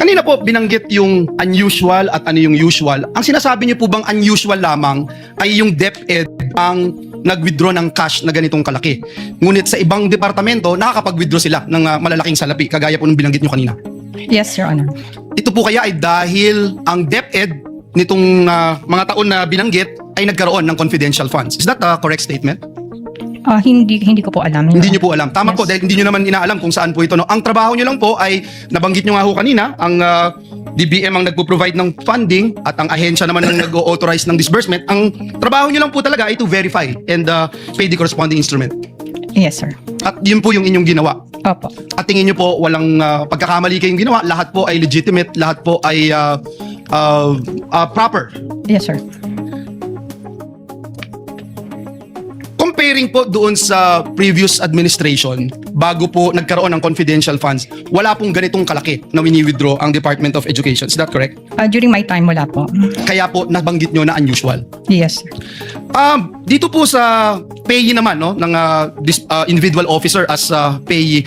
Kanina po binanggit yung unusual at ano yung usual. Ang sinasabi niyo po bang unusual lamang ay yung DepEd ang nag-withdraw ng cash na ganitong kalaki. Ngunit sa ibang departamento, nakakapag-withdraw sila ng malalaking salapi, kagaya po nung binanggit niyo kanina. Yes, Your Honor. Ito po kaya ay dahil ang DepEd nitong mga taon na binanggit ay nagkaroon ng confidential funds. Is that a correct statement? Hindi ko po alam. Hindi nyo po alam. Tama Yes. po, dahil hindi nyo naman inaalam kung saan po ito. No? Ang trabaho nyo lang po ay, nabanggit nyo nga ho kanina, ang DBM ang nagpo-provide ng funding at ang ahensya naman ang nag-authorize ng disbursement. Ang trabaho nyo lang po talaga ay to verify and pay the corresponding instrument. Yes, sir. At yun po yung inyong ginawa. Opo. At tingin nyo po walang pagkakamali kayong ginawa. Lahat po ay legitimate, lahat po ay proper. Yes, sir. Comparing po doon sa previous administration, bago po nagkaroon ng confidential funds, wala pong ganitong kalaki na wini-withdraw ang Department of Education. Is that correct? During my time, wala po. Kaya po nabanggit nyo na unusual. Yes, sir. Dito po sa payee naman no, ng individual officer as payee,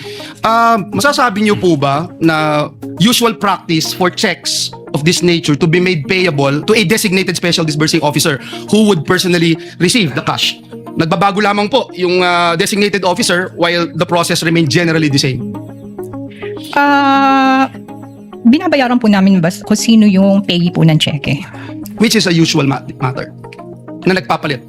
masasabi nyo po ba na usual practice for checks of this nature to be made payable to a designated special disbursing officer who would personally receive the cash? Nagbabago lamang po yung designated officer while the process remain generally the same. Binabayaran po namin kung sino yung payee po ng cheque. Which is a usual matter na nagpapalit.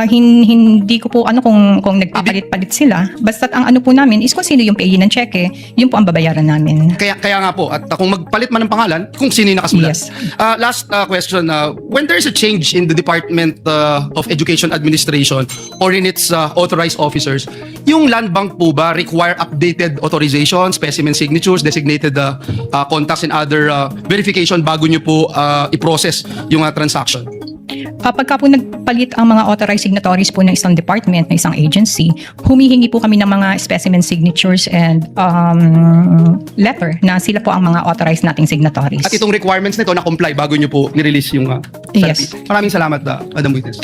Hindi ko po kung nagpapalit-palit sila. Basta't ang ano po namin is kung sino yung payee ng cheque, yun po ang babayaran namin. Kaya nga po, at kung magpalit man ng pangalan, kung sino yung nakasulat. Yes. Last question, when there's a change in the Department of Education Administration or in its authorized officers, yung land bank po ba require updated authorization, specimen signatures, designated contacts and other verification bago nyo po i-process yung transaction? Pagka po nagpalit ang mga authorized signatories po ng isang department, ng isang agency, humihingi po kami ng mga specimen signatures and letter na sila po ang mga authorized nating signatories. At itong requirements nito na comply bago nyo po nirelease yung salapi. Yes. Maraming salamat, Madam Witness.